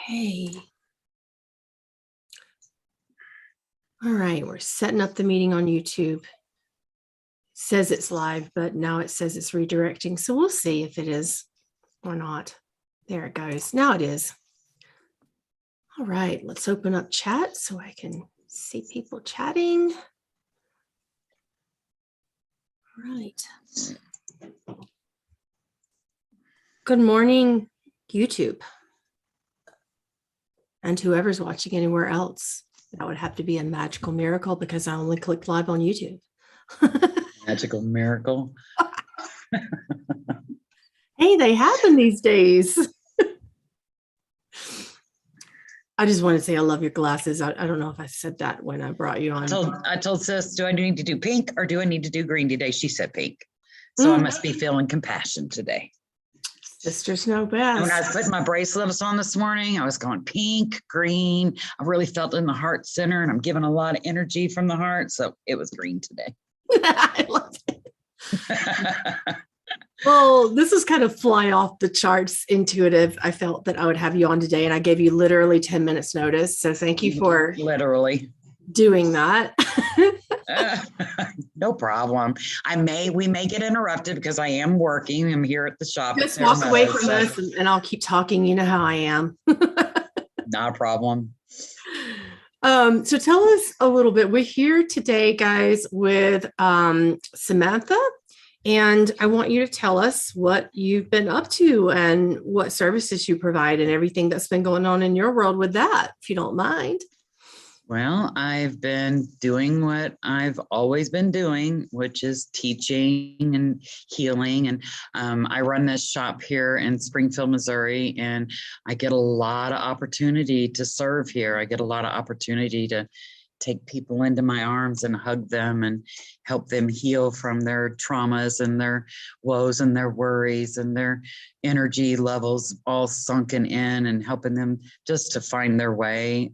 Okay. All right, we're setting up the meeting on YouTube. It says it's live, but now it says it's redirecting. So we'll see if it is or not. There it goes. Now it is. All right, let's open up chat so I can see people chatting. All right. Good morning, YouTube. And whoever's watching anywhere else. That would have to be a magical miracle because I only clicked live on YouTube. Magical miracle. Hey, they happen these days. I just want to say I love your glasses. I don't know if I said that when I brought you on. I told sis, do I need to do pink or do I need to do green today? She said pink. So I must be feeling compassion today. Sisters know best. When I was putting my bracelets on this morning, I was going pink, green. I really felt in the heart center and I'm giving a lot of energy from the heart. So it was green today. I love it. Well, this is kind of fly off the charts intuitive. I felt that I would have you on today and I gave you literally 10 minutes notice. So thank you for literally doing that. No problem. We may get interrupted because I am working. I'm here at the shop. Just walk away from us and I'll keep talking. You know how I am. Not a problem. So tell us a little bit. We're here today, guys, with Samantha. And I want you to tell us what you've been up to and what services you provide and everything that's been going on in your world with that, if you don't mind. Well, I've been doing what I've always been doing, which is teaching and healing. And I run this shop here in Springfield, Missouri, and I get a lot of opportunity to serve here. I get a lot of opportunity to take people into my arms and hug them and help them heal from their traumas and their woes and their worries and their energy levels all sunken in and helping them just to find their way.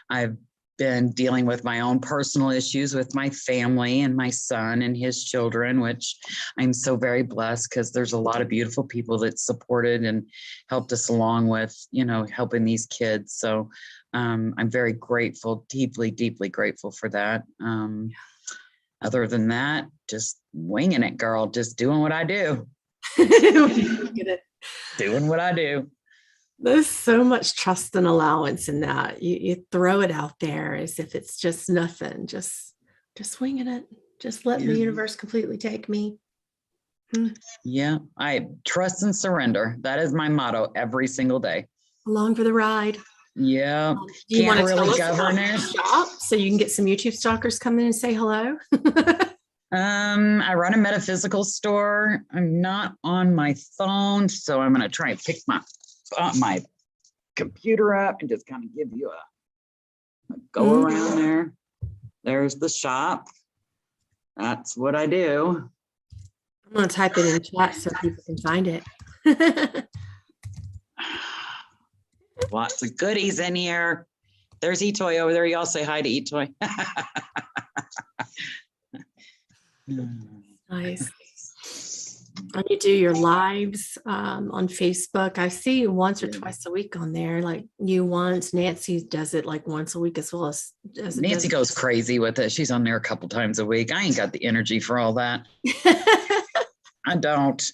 I've been dealing with my own personal issues with my family and my son and his children, which I'm so very blessed because there's a lot of beautiful people that supported and helped us along with, helping these kids. So I'm very grateful, deeply, deeply grateful for that. Other than that, just winging it, girl, just doing what I do. Doing what I do. There's so much trust and allowance in that. You throw it out there as if it's just nothing, just winging it. Just let the universe completely take me. Yeah, I trust and surrender. That is my motto every single day. Along for the ride. Yeah. Do you want to really govern it? Shop so you can get some YouTube stalkers come in and say hello? I run a metaphysical store. I'm not on my phone, so I'm going to try and pick my computer up and just kind of give you a go around there. There's the shop. That's what I do. I'm going to type it in chat so people can find it. Lots of goodies in here. There's Etoy over there. Y'all say hi to Etoy. Nice. And you do your lives on Facebook. I see you once or twice a week on there. Like you once, Nancy does it like once a week as well as Nancy goes crazy with it. She's on there a couple times a week. I ain't got the energy for all that. I don't.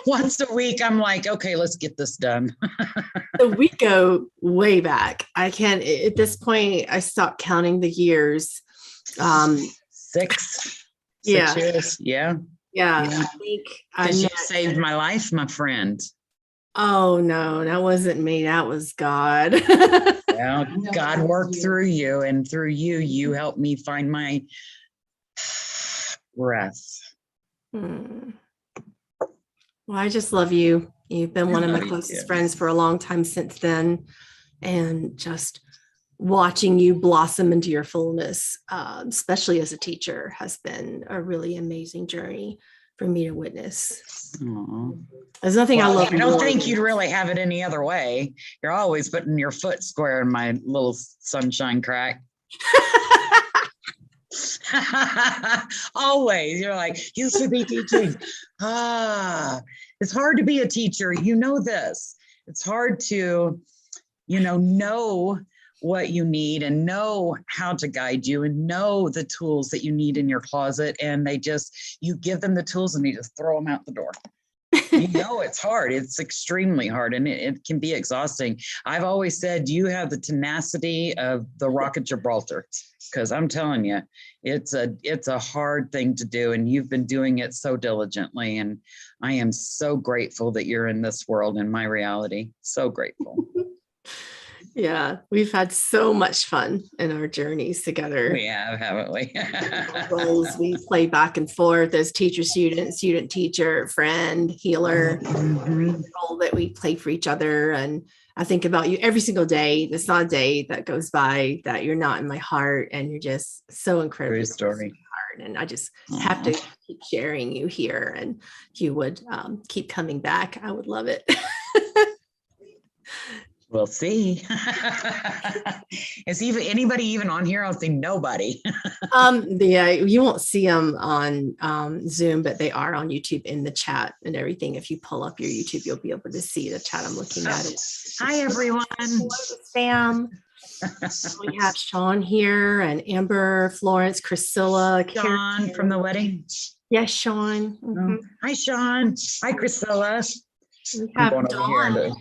Once a week, I'm like, okay, let's get this done. So we go way back. I can't, at this point, I stopped counting the years. 6 yeah. years. Yeah. I think you saved my life, my friend. Oh, no, that wasn't me. That was God. Well, God worked through you, and through you, you helped me find my breath. Well, I just love you. You've been one of my closest friends for a long time since then. And just watching you blossom into your fullness, especially as a teacher, has been a really amazing journey for me to witness. Aww. There's nothing I love. I don't think you'd really have it any other way. You're always putting your foot square in my little sunshine crack. Always. You're like, you should be teaching. It's hard to be a teacher. You know this. it's hard to, know what you need and know how to guide you and know the tools that you need in your closet. And you give them the tools and they just throw them out the door. It's hard. It's extremely hard, and it can be exhausting. I've always said you have the tenacity of the Rock of Gibraltar, because I'm telling you, it's a hard thing to do, and you've been doing it so diligently. And I am so grateful that you're in this world, in my reality. So grateful. Yeah, we've had so much fun in our journeys together. We have, haven't we? Roles we play back and forth as teacher, student, teacher, friend, healer, role that we play for each other. And I think about you every single day. There's not a day that goes by that you're not in my heart, and you're just so incredibly True story. And I just have to keep sharing you here, and if you would keep coming back, I would love it. We'll see. Is anybody even on here? I'll say nobody. Yeah, you won't see them on Zoom, but they are on YouTube in the chat and everything. If you pull up your YouTube, you'll be able to see the chat. I'm looking at it. Hi, everyone. Sam. We have Sean here, and Amber, Florence, Priscilla, Sean Karen. from the wedding. Yes, Sean. Mm-hmm. Hi, Sean. Hi, Priscilla. We have Dawn.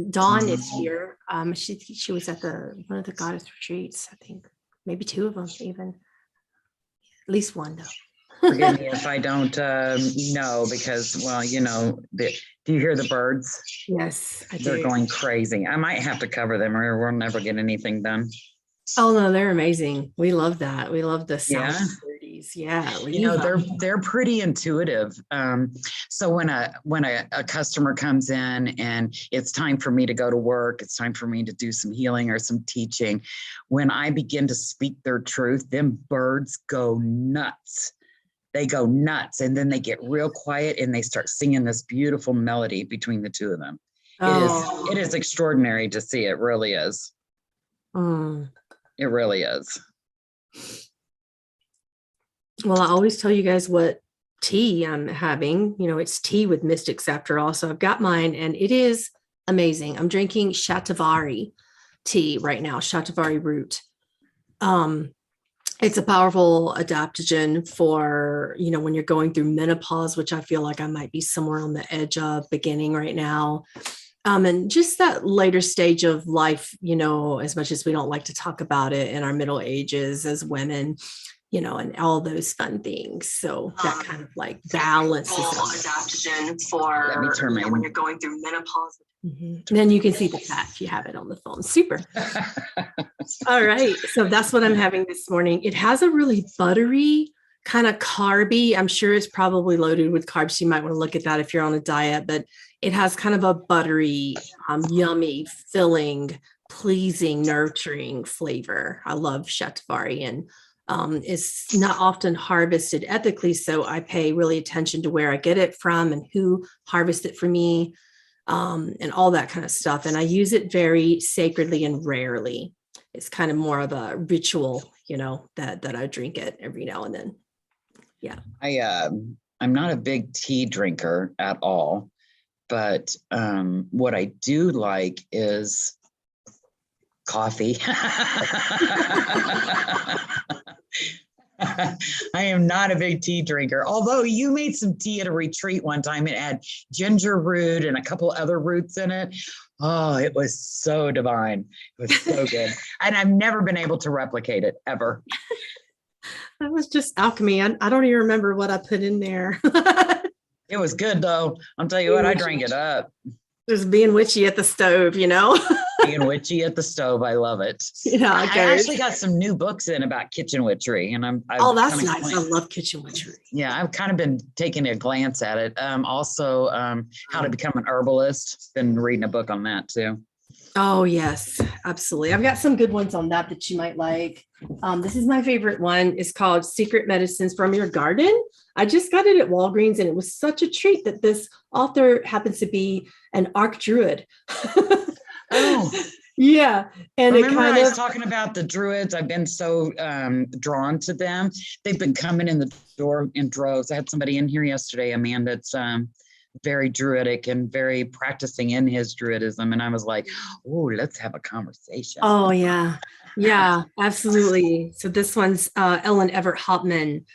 Dawn is here. She was at one of the goddess retreats, I think, maybe two of them, even at least one though. Forgive me if I don't know, because do you hear the birds? Yes, I do. They're going crazy. I might have to cover them, or we'll never get anything done. Oh no, they're amazing. We love that. We love the sound. Yeah. Yeah, they're pretty intuitive. So when a customer comes in and it's time for me to go to work, it's time for me to do some healing or some teaching, when I begin to speak their truth, them birds go nuts. They go nuts, and then they get real quiet and they start singing this beautiful melody between the two of them. Oh. It is extraordinary to see. It really is. It really is. Well, I always tell you guys what tea I'm having. It's tea with mystics after all. So I've got mine, and it is amazing. I'm drinking Shatavari tea right now, Shatavari root. It's a powerful adaptogen for, when you're going through menopause, which I feel like I might be somewhere on the edge of beginning right now. And just that later stage of life, as much as we don't like to talk about it in our middle ages as women, and all those fun things. So that kind of like balances adaptogen for when you're going through menopause. Mm-hmm. Then you can see the chat if you have it on the phone. Super. All right. So that's what I'm having this morning. It has a really buttery, kind of carby. I'm sure it's probably loaded with carbs. You might want to look at that if you're on a diet, but it has kind of a buttery, yummy, filling, pleasing, nurturing flavor. I love Shatavari, and it's not often harvested ethically. So I pay really attention to where I get it from and who harvests it for me, and all that kind of stuff. And I use it very sacredly and rarely. It's kind of more of a ritual, that I drink it every now and then. Yeah. I'm not a big tea drinker at all, but what I do like is coffee. I am not a big tea drinker, although you made some tea at a retreat one time. It had ginger root and a couple other roots in it. Oh, it was so divine. It was so good. And I've never been able to replicate it ever. That was just alchemy. I don't even remember what I put in there. It was good though. I'll tell you what, I drank it up. Just being witchy at the stove, Being witchy at the stove. I love it. Yeah, I actually got some new books in about kitchen witchery, and that's nice. I love kitchen witchery. Yeah, I've kind of been taking a glance at it. Also, how to become an herbalist. Been reading a book on that too. Oh yes, absolutely. I've got some good ones on that you might like. This is my favorite one. It's called Secret Medicines from Your Garden. I just got it at Walgreens, and it was such a treat that this author happens to be an arch druid. Oh, yeah. And remember I was talking about the druids. I've been so drawn to them. They've been coming in the door in droves. I had somebody in here yesterday, a man that's very druidic and very practicing in his druidism. And I was like, oh, let's have a conversation. Oh, yeah. Yeah, absolutely. So this one's Ellen Everett Hopman,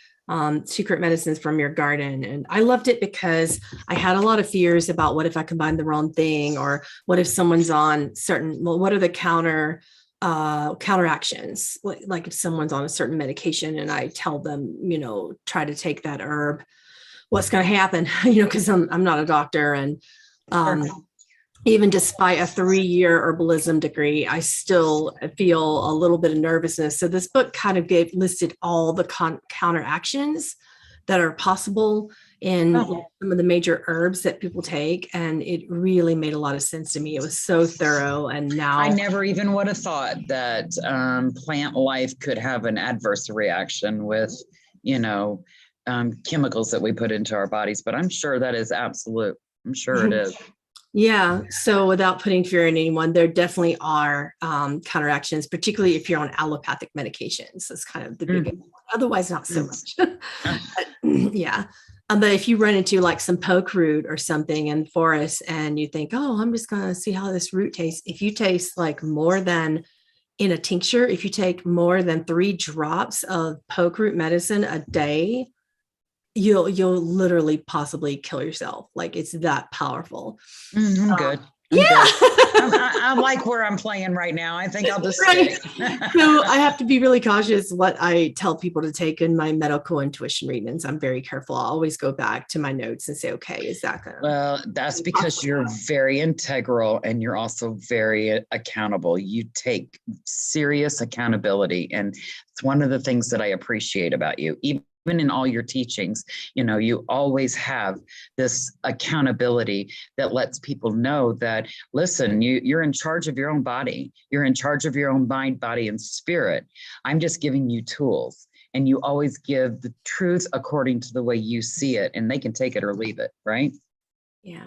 Secret Medicines from Your Garden. And I loved it because I had a lot of fears about what if I combine the wrong thing, or what if someone's on certain, well, what are the counteractions? Like if someone's on a certain medication and I tell them, try to take that herb, what's going to happen? Because I'm not a doctor. And even despite a 3-year herbalism degree, I still feel a little bit of nervousness. So this book kind of listed all the counteractions that are possible in some of the major herbs that people take. And it really made a lot of sense to me. It was so thorough. And now I never even would have thought that plant life could have an adverse reaction with, chemicals that we put into our bodies, but I'm sure that is absolute. I'm sure it is. Yeah. So without putting fear in anyone, there definitely are counteractions, particularly if you're on allopathic medications. That's kind of the big one. Otherwise, not so much. Yeah. But if you run into like some poke root or something in the forest and you think, oh, I'm just going to see how this root tastes. If you taste like more than in a tincture, if you take more than 3 drops of poke root medicine a day, you'll literally possibly kill yourself. Like it's that powerful. I'm good. Yeah. I like where I'm playing right now. I think I'll just stick. So I have to be really cautious what I tell people to take in my medical intuition readings. I'm very careful. I always go back to my notes and say, okay, is that going to? Well, that's because you're very integral and you're also very accountable. You take serious accountability. And it's one of the things that I appreciate about you. Even in all your teachings, you always have this accountability that lets people know that, listen, you're in charge of your own body. You're in charge of your own mind, body, and spirit. I'm just giving you tools, and you always give the truth according to the way you see it, and they can take it or leave it, right? Yeah.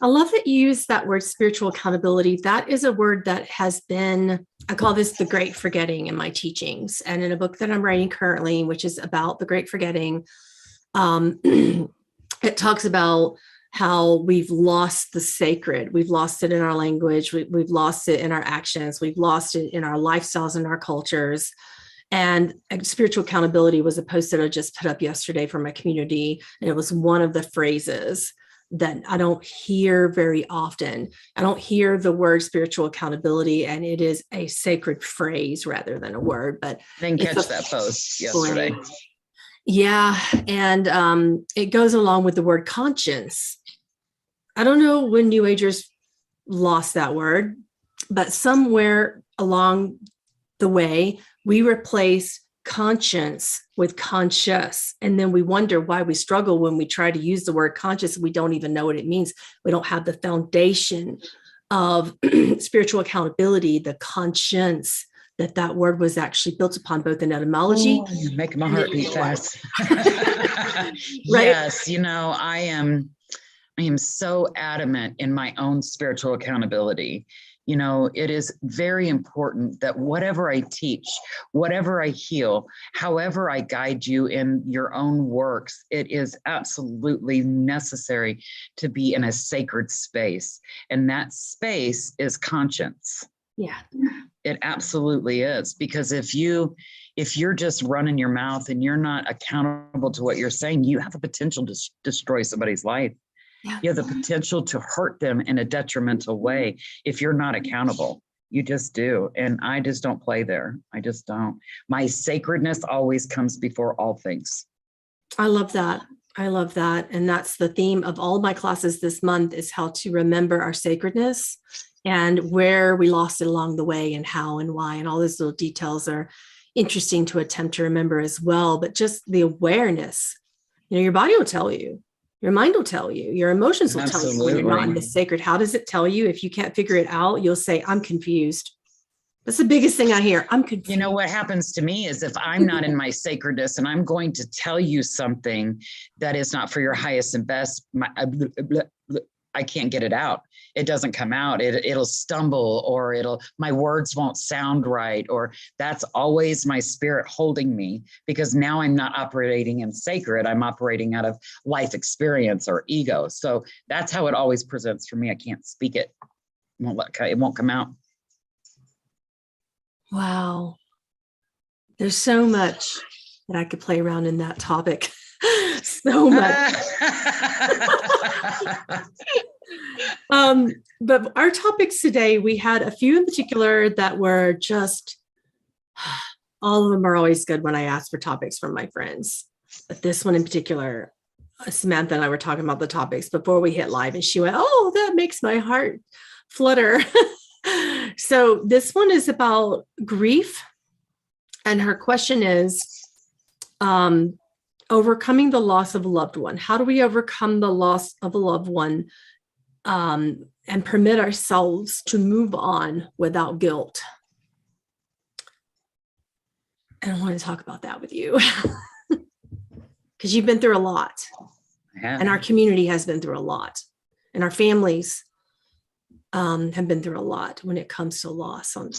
I love that you use that word, spiritual accountability. That is a word that has been, I call this the great forgetting in my teachings. And in a book that I'm writing currently, which is about the great forgetting, it talks about how we've lost the sacred. We've lost it in our language. We've lost it in our actions. We've lost it in our lifestyles and our cultures. And spiritual accountability was a post that I just put up yesterday for my community. And it was one of the phrases that I don't hear very often. I don't hear the word spiritual accountability, and it is a sacred phrase rather than a word. But I didn't catch that post yesterday. Yeah. And it goes along with the word conscience. I don't know when New Agers lost that word, but somewhere along the way, we replace conscience with conscious. And then we wonder why we struggle when we try to use the word conscious. We don't even know what it means. We don't have the foundation of spiritual accountability, the conscience that word was actually built upon, both in etymology. Oh, you're making my heart beat fast. Right? Yes. I am so adamant in my own spiritual accountability. It is very important that whatever I teach, whatever I heal, however I guide you in your own works, it is absolutely necessary to be in a sacred space. And that space is conscience. Yeah. It absolutely is. Because if you're just running your mouth and you're not accountable to what you're saying, you have the potential to destroy somebody's life. Yeah. You have the potential to hurt them in a detrimental way if you're not accountable. You just do. And I just don't play there. I just don't. My sacredness always comes before all things. I love that. I love that. And that's the theme of all my classes this month, is how to remember our sacredness and where we lost it along the way and how and why. And all those little details are interesting to attempt to remember as well. But just the awareness, your body will tell you. Your mind will tell you, your emotions will tell you when you're not in the sacred. How does it tell you? If you can't figure it out, you'll say, I'm confused. That's the biggest thing I hear. I'm confused. What happens to me is if I'm not in my sacredness and I'm going to tell you something that is not for your highest and best, I can't get it out. It doesn't come out. It'll stumble, or my words won't sound right, or that's always my spirit holding me, because now I'm not operating in sacred. I'm operating out of life experience or ego. So that's how it always presents for me. I can't speak it. It won't come out. Wow. There's so much that I could play around in that topic. So much. But our topics today, we had a few in particular that were just, all of them are always good when I ask for topics from my friends. But this one in particular, Samantha and I were talking about the topics before we hit live, and she went, "Oh, that makes my heart flutter." So this one is about grief. And her question is, overcoming the loss of a loved one. How do we overcome the loss of a loved one and permit ourselves to move on without guilt? And I want to talk about that with you because you've been through a lot. And our community has been through a lot, and our families have been through a lot when it comes to loss on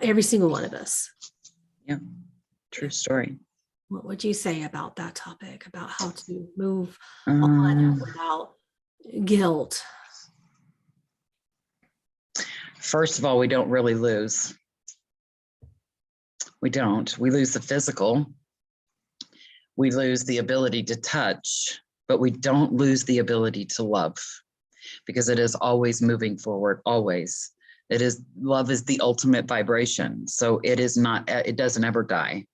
every single one of us. Yeah, true story. What would you say about that topic, about how to move on without guilt? First of all, we don't really lose. We don't. We lose the physical. We lose the ability to touch, but we don't lose the ability to love, because it is always moving forward, always. Love is the ultimate vibration. So it doesn't ever die.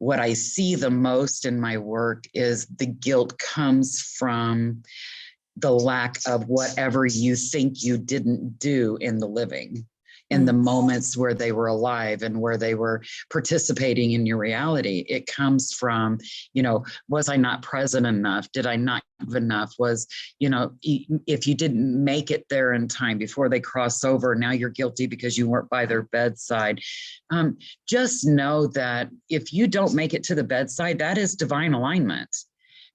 What I see the most in my work is the guilt comes from the lack of whatever you think you didn't do in the living, in the moments where they were alive and where they were participating in your reality. It comes from, was I not present enough? Did I not give enough? If you didn't make it there in time before they cross over, now you're guilty because you weren't by their bedside. Just know that if you don't make it to the bedside, that is divine alignment,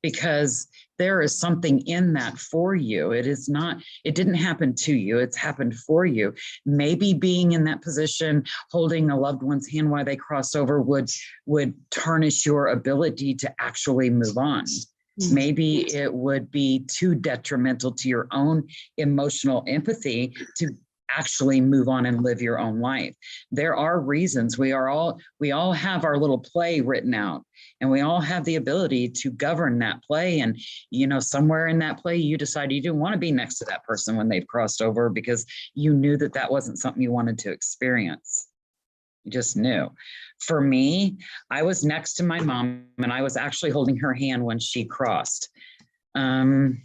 because there is something in that for you. It didn't happen to you. It's happened for you. Maybe being in that position, holding a loved one's hand while they cross over would tarnish your ability to actually move on. Maybe it would be too detrimental to your own emotional empathy to actually move on and live your own life. There are reasons. We all have our little play written out, and we all have the ability to govern that play. And, somewhere in that play, you decided you didn't want to be next to that person when they've crossed over because you knew that wasn't something you wanted to experience. You just knew. For me, I was next to my mom, and I was actually holding her hand when she crossed. I'm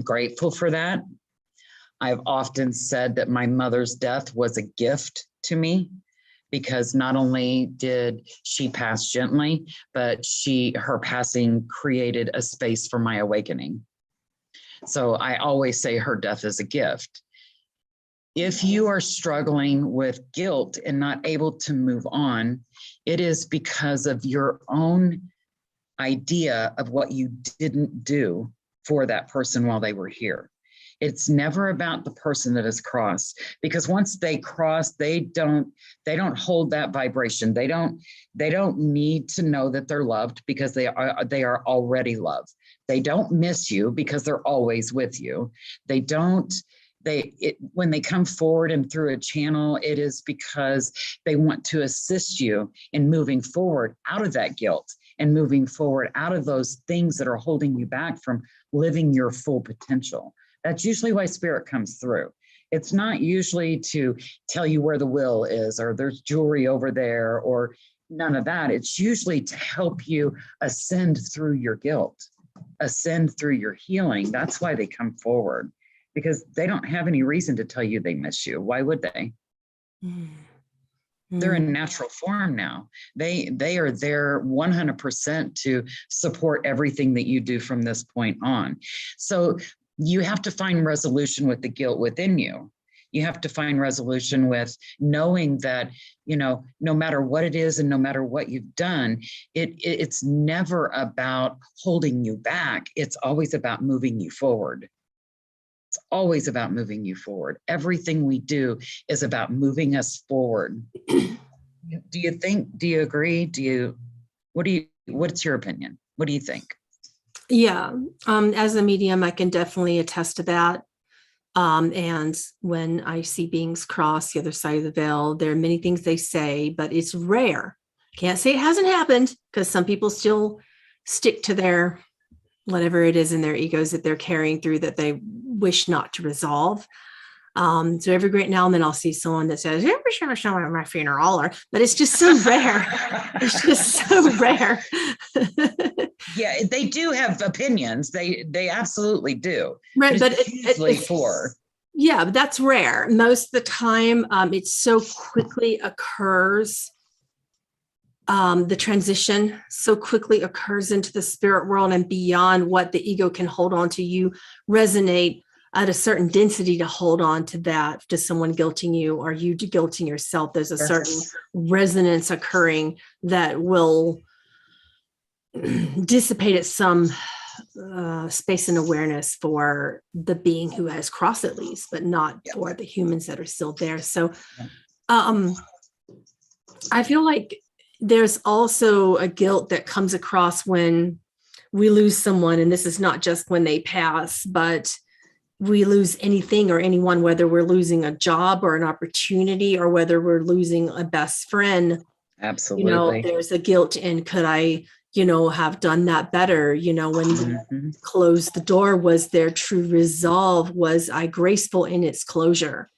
grateful for that. I've often said that my mother's death was a gift to me, because not only did she pass gently, but her passing created a space for my awakening. So I always say her death is a gift. If you are struggling with guilt and not able to move on, it is because of your own idea of what you didn't do for that person while they were here. It's never about the person that has crossed, because once they cross, they don't hold that vibration. They don't need to know that they're loved, because they are already loved. They don't miss you because they're always with you. When they come forward and through a channel, it is because they want to assist you in moving forward out of that guilt and moving forward out of those things that are holding you back from living your full potential. That's usually why spirit comes through. It's not usually to tell you where the will is, or there's jewelry over there, or none of that. It's usually to help you ascend through your guilt, ascend through your healing. That's why they come forward, because they don't have any reason to tell you they miss you. Why would they? They're in natural form now. They are there 100% to support everything that you do from this point on. So you have to find resolution with the guilt within you. You have to find resolution with knowing that, no matter what it is and no matter what you've done, it's never about holding you back. It's always about moving you forward. It's always about moving you forward. Everything we do is about moving us forward. Do you agree? What's your opinion? What do you think? Yeah. As a medium, I can definitely attest to that. And when I see beings cross the other side of the veil, there are many things they say, but it's rare. Can't say it hasn't happened, because some people still stick to their whatever it is in their egos that they're carrying through that they wish not to resolve. So every great now and then I'll see someone that says, "Ever show someone at my funeral," but it's just so rare. It's just so rare. Yeah, they do have opinions. They absolutely do. Right, but yeah, but that's rare. Most of the time, it so quickly occurs. The transition so quickly occurs into the spirit world and beyond what the ego can hold on to. You resonate at a certain density to hold on to that, to someone guilting you or you guilting yourself. There's a certain resonance occurring that will dissipate at some space and awareness for the being who has crossed, at least, but not for the humans that are still there. So I feel like there's also a guilt that comes across when we lose someone. And this is not just when they pass, but we lose anything or anyone, whether we're losing a job or an opportunity, or whether we're losing a best friend. Absolutely. There's a guilt in, could I, have done that better? When we closed the door, was there true resolve? Was I graceful in its closure?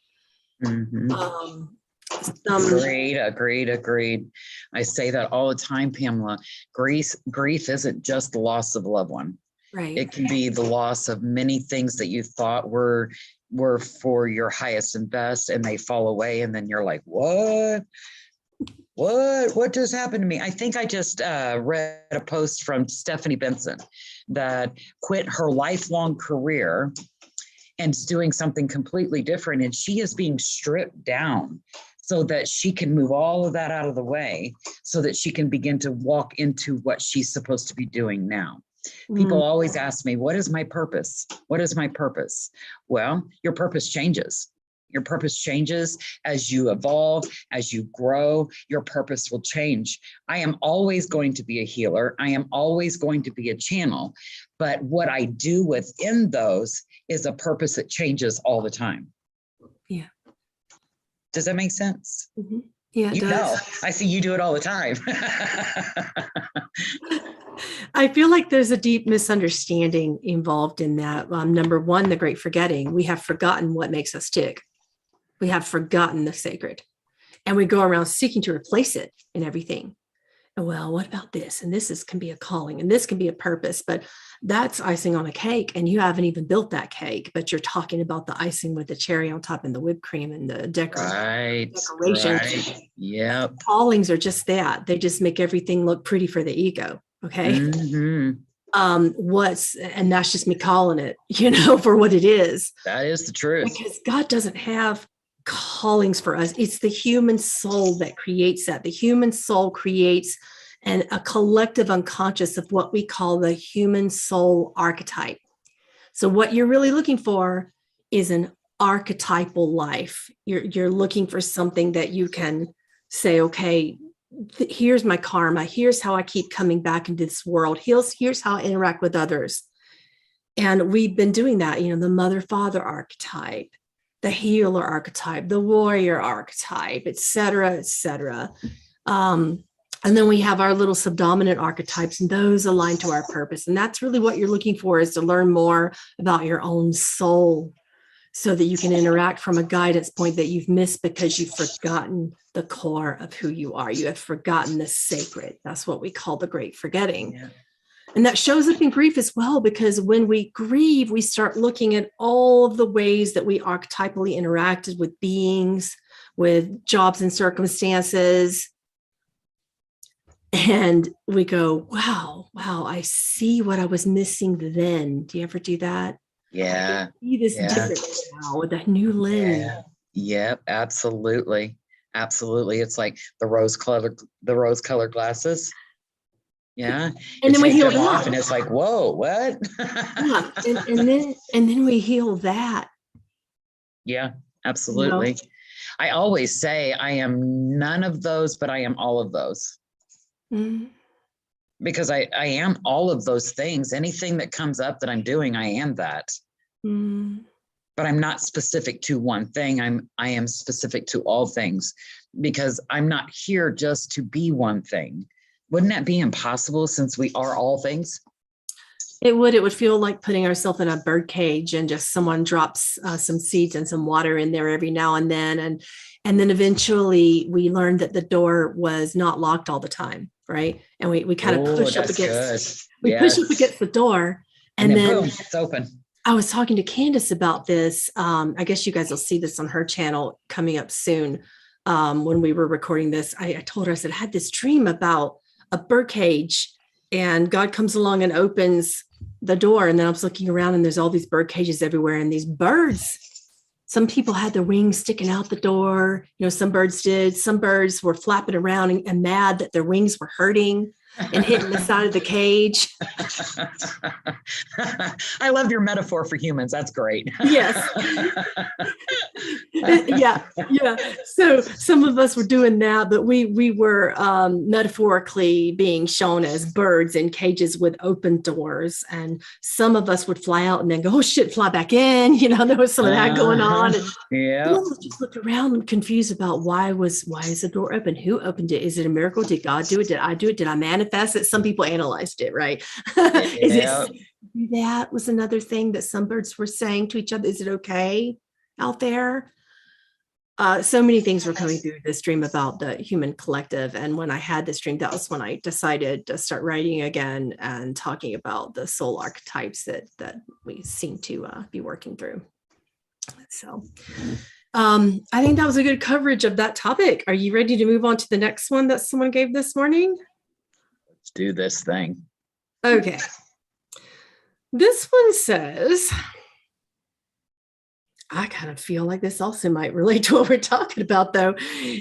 Agreed. I say that all the time, Pamela. Grief isn't just the loss of a loved one. Right. It can be the loss of many things that you thought were for your highest and best, and they fall away, and then you're like, what just happened to me? I think I just read a post from Stephanie Benson that quit her lifelong career and is doing something completely different, and she is being stripped down so that she can move all of that out of the way, so that she can begin to walk into what she's supposed to be doing now. People always ask me, what is my purpose? What is my purpose? Well, your purpose changes. Your purpose changes as you evolve, as you grow, your purpose will change. I am always going to be a healer. I am always going to be a channel. But what I do within those is a purpose that changes all the time. Yeah. Does that make sense? Mm-hmm. Yeah, it does. I see you do it all the time. I feel like there's a deep misunderstanding involved in that. Number one, the great forgetting. We have forgotten what makes us tick. We have forgotten the sacred, and we go around seeking to replace it in everything. And well, what about this? And this can be a calling, and this can be a purpose, but that's icing on a cake. And you haven't even built that cake, but you're talking about the icing with the cherry on top and the whipped cream and the decoration. Right. Yeah. Callings are just that. They just make everything look pretty for the ego. Okay. Mm-hmm. And that's just me calling it, for what it is. That is the truth. Because God doesn't have callings for us. It's the human soul that creates that. The human soul creates a collective unconscious of what we call the human soul archetype. So what you're really looking for is an archetypal life. You're looking for something that you can say, okay, here's my karma. Here's how I keep coming back into this world. Here's how I interact with others. And we've been doing that, the mother-father archetype, the healer archetype, the warrior archetype, et cetera, et cetera. And then we have our little subdominant archetypes, and those align to our purpose. And that's really what you're looking for, is to learn more about your own soul so that you can interact from a guidance point that you've missed because you've forgotten the core of who you are. You have forgotten the sacred. That's what we call the great forgetting. Yeah. And that shows up in grief as well, because when we grieve, we start looking at all of the ways that we archetypally interacted with beings, with jobs and circumstances. And we go, wow, I see what I was missing then. Do you ever do that? Yeah. I see this different now with a new lens. Yep, absolutely. Absolutely. It's like the rose colored glasses. Yeah. You And then we take heal them off that. and it's like, whoa, what? Yeah. And then we heal that. Yeah, You know? absolutely. I always say I am none of those, but I am all of those. Mm. Because I am all of those things. Anything that comes up that I'm doing, I am that. Mm. But I'm not specific to one thing. I am specific to all things, because I'm not here just to be one thing. Wouldn't that be impossible, since we are all things? It would feel like putting ourselves in a bird cage and just someone drops some seeds and some water in there every now and then. And then eventually we learned that the door was not locked all the time. Right. And we kind of push up against the door. And then then boom, it's open. I was talking to Candace about this. I guess you guys will see this on her channel coming up soon. When we were recording this, I told her, I said, I had this dream about a bird cage, and God comes along and opens the door. And then I was looking around and there's all these bird cages everywhere. And these birds, some people had their wings sticking out the door. Some birds did. Some birds were flapping around and mad that their wings were hurting and hitting the side of the cage. I love your metaphor for humans. That's great. Yes. Yeah. So some of us were doing that, but we were metaphorically being shown as birds in cages with open doors. And some of us would fly out and then go, oh shit, fly back in. There was some of that going on. Yeah. Just look around and confused about why is the door open? Who opened it? Is it a miracle? Did God do it? Did I do it? Did I manifest it? Some people analyzed it, right? Is it that was another thing that some birds were saying to each other? Is it okay out there? So many things were coming through this dream about the human collective. And when I had this dream, that was when I decided to start writing again and talking about the soul archetypes that we seem to be working through. So I think that was a good coverage of that topic. Are you ready to move on to the next one that someone gave this morning? Let's do this thing. Okay. This one says, I kind of feel like this also might relate to what we're talking about, though.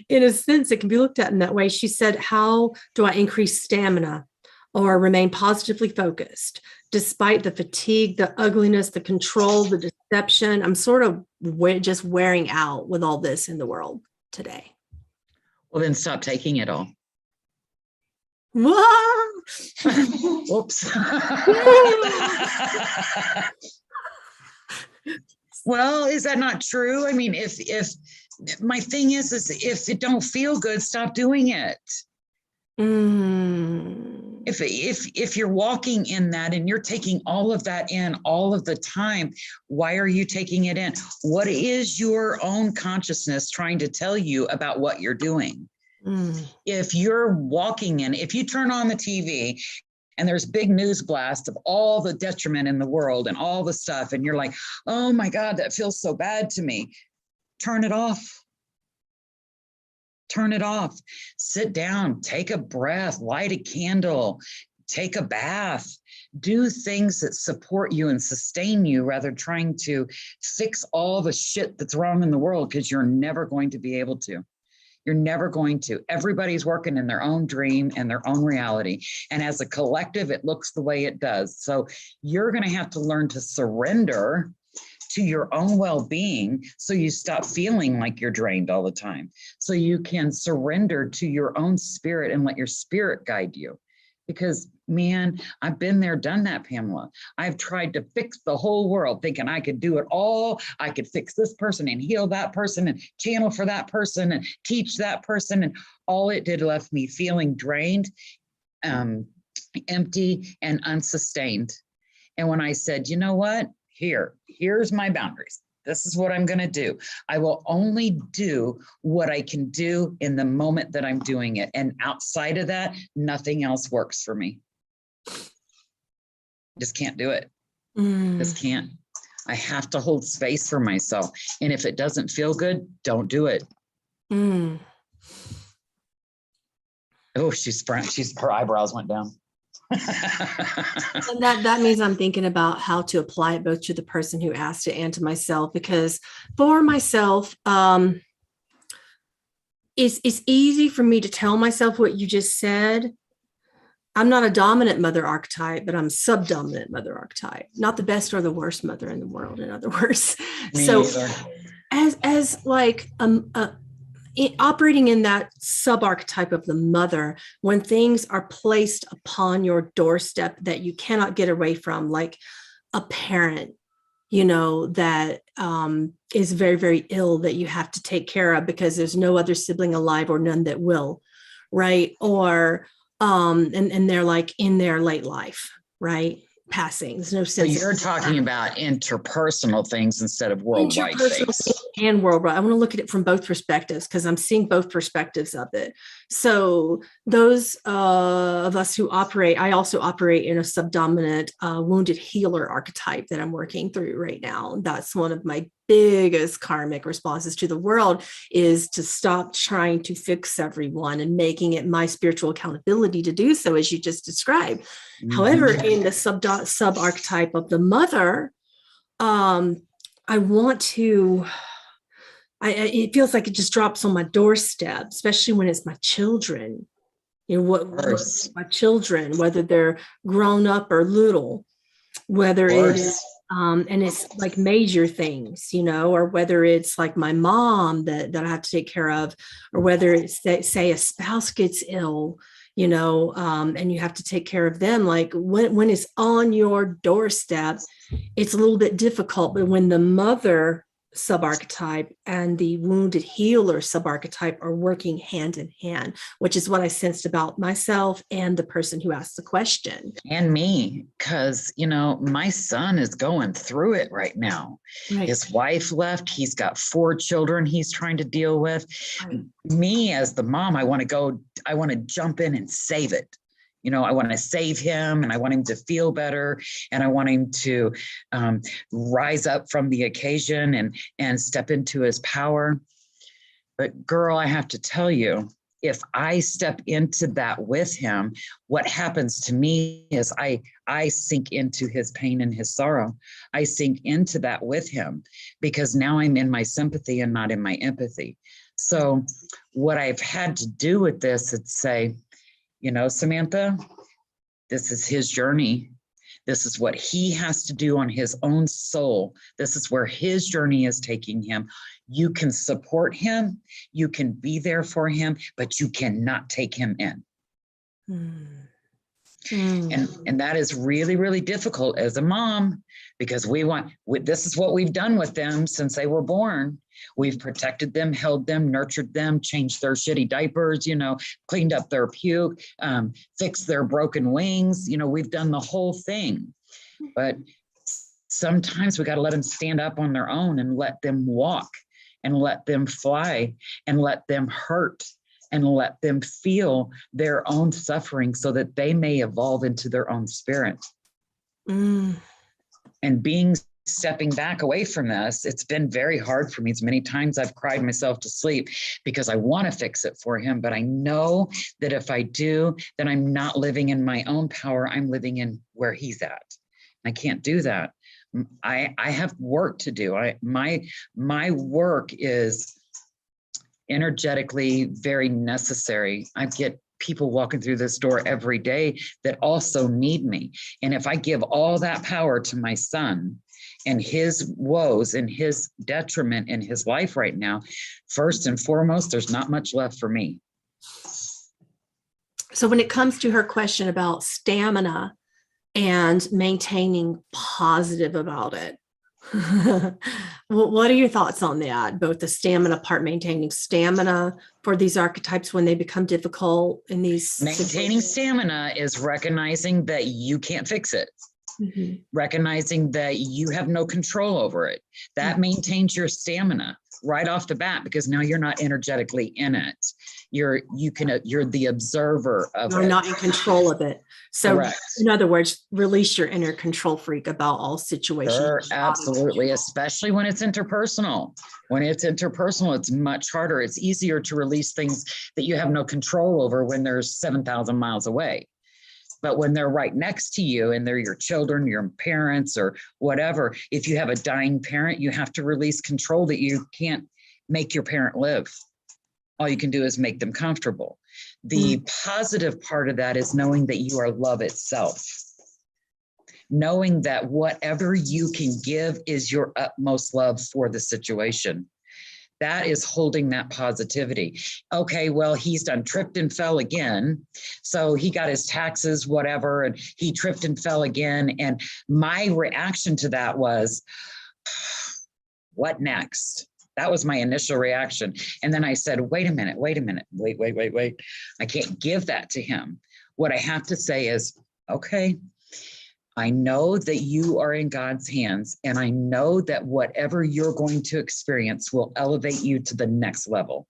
In a sense, it can be looked at in that way. She said, how do I increase stamina or remain positively focused despite the fatigue, the ugliness, the control, the deception? I'm sort of just wearing out with all this in the world today. Well, then stop taking it all. Whoops. Well, is that not true? I mean, if my thing is if it don't feel good, stop doing it. If you're walking in that and you're taking all of that in all of the time, why are you taking it in? What is your own consciousness trying to tell you about what you're doing? If you're walking in, if you turn on the TV and there's big news blast of all the detriment in the world and all the stuff, and you're like, oh my God, that feels so bad to me. Turn it off. Turn it off. Sit down, take a breath, light a candle, take a bath, do things that support you and sustain you rather than trying to fix all the shit that's wrong in the world, because you're never going to be able to. You're never going to. Everybody's working in their own dream and their own reality. And as a collective, it looks the way it does. So you're going to have to learn to surrender to your own well-being, so you stop feeling like you're drained all the time. So you can surrender to your own spirit and let your spirit guide you. Because, man, I've been there, done that, Pamela. I've tried to fix the whole world, thinking I could do it all. I could fix this person and heal that person and channel for that person and teach that person. And all it did left me feeling drained, empty, and unsustained. And when I said, you know what? Here's my boundaries. This is what I'm going to do. I will only do what I can do in the moment that I'm doing it. And outside of that, nothing else works for me. Just can't do it. Just can't. I have to hold space for myself. And if it doesn't feel good, don't do it. Oh, her eyebrows went down. And that means I'm thinking about how to apply it both to the person who asked it and to myself, because for myself, it's easy for me to tell myself what you just said. I'm not a dominant mother archetype, but I'm subdominant mother archetype, not the best or the worst mother in the world, in other words. So as like operating in that sub-archetype of the mother, when things are placed upon your doorstep that you cannot get away from, like a parent, that is very, very ill that you have to take care of because there's no other sibling alive or none that will, right? Or and they're like in their late life, right? Passing. There's no sense. So you're talking about interpersonal things instead of worldwide things. And worldwide. I want to look at it from both perspectives because I'm seeing both perspectives of it. So those of us who operate, I also operate in a subdominant wounded healer archetype that I'm working through right now. That's one of my biggest karmic responses to the world, is to stop trying to fix everyone and making it my spiritual accountability to do so, as you just described. Mm-hmm. However, in the sub archetype of the mother, I want to, it feels like it just drops on my doorstep, especially when it's my children. What my children, whether they're grown up or little, whether it is, and it's like major things, or whether it's like my mom that I have to take care of, or whether it's say a spouse gets ill, and you have to take care of them. Like when it's on your doorstep, it's a little bit difficult. But when the mother subarchetype and the wounded healer subarchetype are working hand in hand, which is what I sensed about myself and the person who asked the question. And me, because, my son is going through it right now. Right. His wife left. He's got 4 children he's trying to deal with. Right. Me as the mom, I want to jump in and save it. I want to save him, and I want him to feel better, and I want him to rise up from the occasion and step into his power. But girl, I have to tell you, if I step into that with him, what happens to me is I sink into his pain and his sorrow. I sink into that with him because now I'm in my sympathy and not in my empathy. So what I've had to do with this is say, Samantha, this is his journey. This is what he has to do on his own soul. This is where his journey is taking him. You can support him. You can be there for him, but you cannot take him in. And that is really, really difficult as a mom, because this is what we've done with them since they were born. We've protected them, held them, nurtured them, changed their shitty diapers, cleaned up their puke, fixed their broken wings. We've done the whole thing. But sometimes we got to let them stand up on their own and let them walk and let them fly and let them hurt and let them feel their own suffering so that they may evolve into their own spirit. And stepping back away from this, it's been very hard for me. It's many times I've cried myself to sleep because I want to fix it for him. But I know that if I do, then I'm not living in my own power. I'm living in where he's at. I can't do that. I have work to do. My work is energetically very necessary. I get people walking through this door every day that also need me. And if I give all that power to my son and his woes and his detriment in his life right now, first and foremost, there's not much left for me. So when it comes to her question about stamina and maintaining positive about it, what are your thoughts on that? Both the stamina part, maintaining stamina for these archetypes when they become difficult in these maintaining stamina is recognizing that you can't fix it. Recognizing that you have no control over it. That maintains your stamina right off the bat, because now you're not energetically in it. You're the observer of it. You're not in control of it. So correct. In other words, release your inner control freak about all situations. Sure, absolutely. Especially when it's interpersonal. When it's interpersonal, it's much harder. It's easier to release things that you have no control over when there's 7,000 miles away. But when they're right next to you and they're your children, your parents, or whatever, if you have a dying parent, you have to release control that you can't make your parent live. All you can do is make them comfortable. The positive part of that is knowing that you are love itself. Knowing that whatever you can give is your utmost love for the situation. That is holding that positivity. Okay, well, he's done tripped and fell again. So he got his taxes, whatever, and he tripped and fell again. And my reaction to that was, what next? That was my initial reaction. And then I said, wait a minute. Wait. I can't give that to him. What I have to say is, okay, I know that you are in God's hands, and I know that whatever you're going to experience will elevate you to the next level.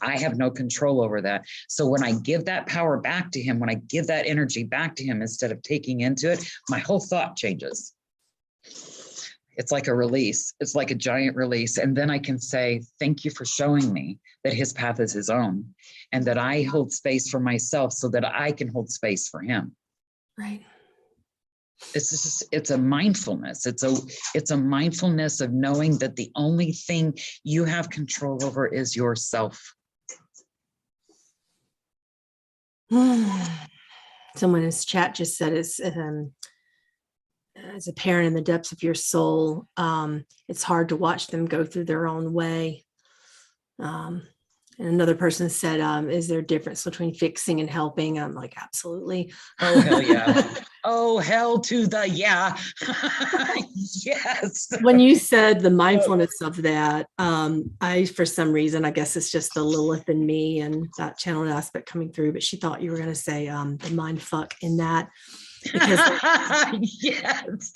I have no control over that. So when I give that power back to him, when I give that energy back to him, instead of taking into it, my whole thought changes. It's like a release. It's like a giant release. And then I can say, thank you for showing me that his path is his own, and that I hold space for myself so that I can hold space for him. Right. It's a mindfulness. It's a mindfulness of knowing that the only thing you have control over is yourself. Someone in this chat just said, as a parent in the depths of your soul, it's hard to watch them go through their own way. And another person said, is there a difference between fixing and helping? I'm like, absolutely. Oh, hell yeah. Oh, hell to the yeah. Yes. When you said the mindfulness of that, for some reason, I guess it's just the Lilith in me and that channeled aspect coming through, but she thought you were going to say the mind fuck in that. Because yes.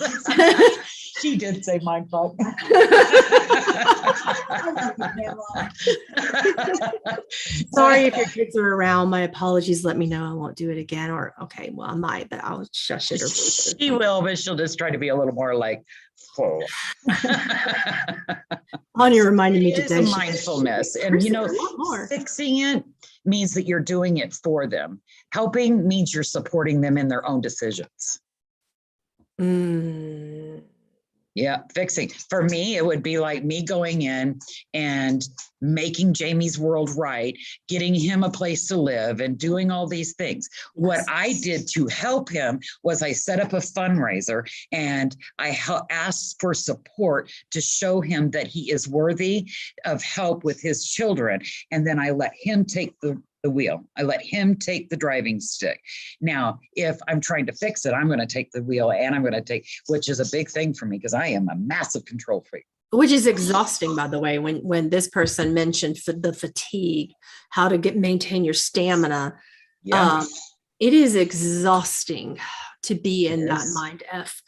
She did say mind fuck. Sorry if your kids are around. My apologies. Let me know. I won't do it again. Or okay, well, I might, but I'll shush it. Or she will, but she'll just try to be a little more like, oh. Anya reminded me today. Mindfulness, and fixing it means that you're doing it for them. Helping means you're supporting them in their own decisions. Yeah, fixing. For me, it would be like me going in and making Jamie's world right, getting him a place to live and doing all these things. What I did to help him was I set up a fundraiser and I asked for support to show him that he is worthy of help with his children. And then I let him take the wheel. I let him take the driving stick. Now, if I'm trying to fix it, I'm going to take the wheel, and I'm going to take, which is a big thing for me because I am a massive control freak. Which is exhausting, by the way, when this person mentioned the fatigue, how to maintain your stamina. Yeah. It is exhausting to be in that mind F.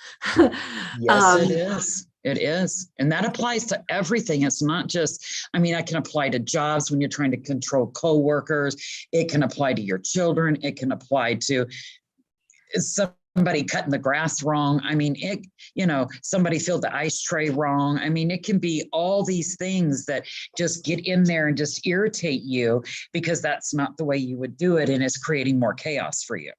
Yes, it is. It is. And that applies to everything. It's not just, I can apply to jobs when you're trying to control coworkers. It can apply to your children. It can apply to somebody cutting the grass wrong. Somebody filled the ice tray wrong. It can be all these things that just get in there and just irritate you because that's not the way you would do it. And it's creating more chaos for you.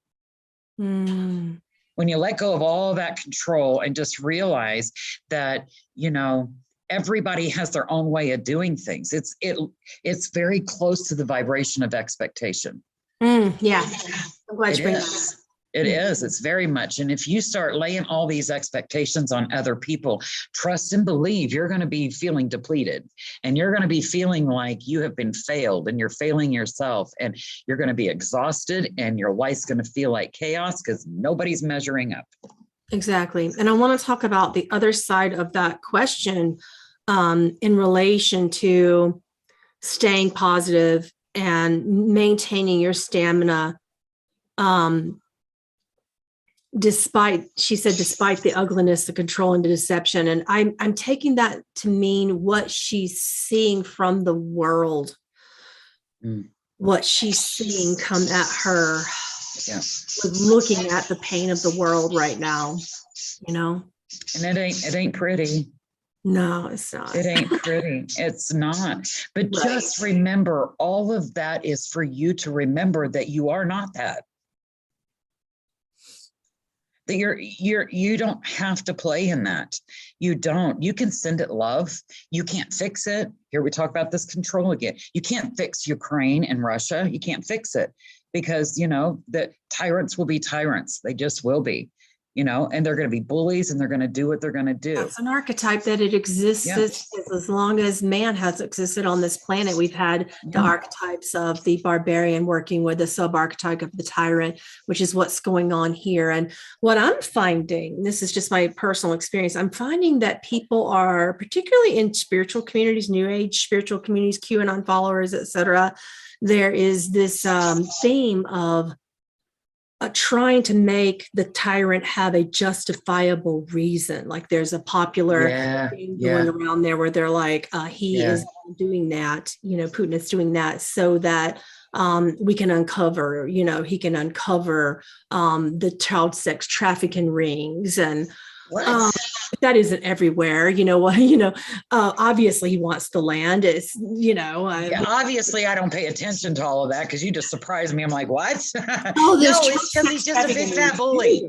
When you let go of all that control and just realize that, everybody has their own way of doing things. It's very close to the vibration of expectation. Yeah. I'm glad you bring that up. It is. It's very much. And if you start laying all these expectations on other people, trust and believe you're going to be feeling depleted, and you're going to be feeling like you have been failed and you're failing yourself, and you're going to be exhausted, and your life's going to feel like chaos because nobody's measuring up. Exactly. And I want to talk about the other side of that question in relation to staying positive and maintaining your stamina. Despite the ugliness, the control, and the deception. And I'm taking that to mean what she's seeing from the world, what she's seeing come at her, looking at the pain of the world right now, And it ain't pretty. No, it's not. It ain't pretty. It's not. But just remember, all of that is for you to remember that you are not that. that you don't have to play in that. You don't. You can send it love. You can't fix it. Here we talk about this control again. You can't fix Ukraine and Russia. You can't fix it because, the tyrants will be tyrants. They just will be, and they're going to be bullies and they're going to do what they're going to do. That's an archetype that it exists as long as man has existed on this planet. We've had the archetypes of the barbarian working with the sub-archetype of the tyrant, which is what's going on here. And what I'm finding, this is just my personal experience, I'm finding that people are, particularly in spiritual communities, New Age spiritual communities, QAnon followers, etc., there is this theme of trying to make the tyrant have a justifiable reason. Like there's a popular thing going around there where they're like, he is doing that, Putin is doing that so that we can uncover, he can uncover the child sex trafficking rings. And that isn't everywhere, obviously he wants the land. It's, obviously I don't pay attention to all of that because you just surprised me. I'm like, what? Oh, no, it's because he's just a big fat bully.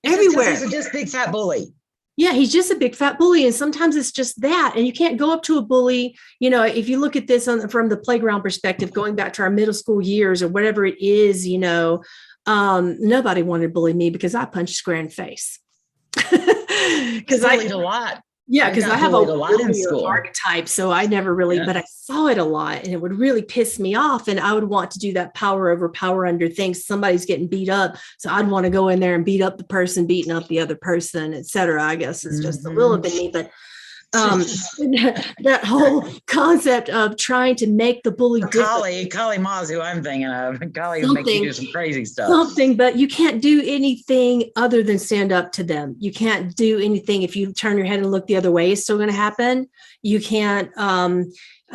Everywhere. He's just a big fat bully. Yeah, he's just a big fat bully. And sometimes it's just that. And you can't go up to a bully. If you look at this from the playground perspective, going back to our middle school years or whatever it is, nobody wanted to bully me because I punched square in the face. Because I bullied a lot. Yeah, because I have a lot in school archetype, so I never really, but I saw it a lot, and it would really piss me off. And I would want to do that power over power under things. Somebody's getting beat up, so I'd want to go in there and beat up the person beating up the other person, etc. I guess it's just a little bit me, but that whole concept of trying to make the bully Kali Ma's who I'm thinking of. Kali will make you do some crazy stuff. But you can't do anything other than stand up to them. You can't do anything if you turn your head and look the other way. It's still going to happen. You can't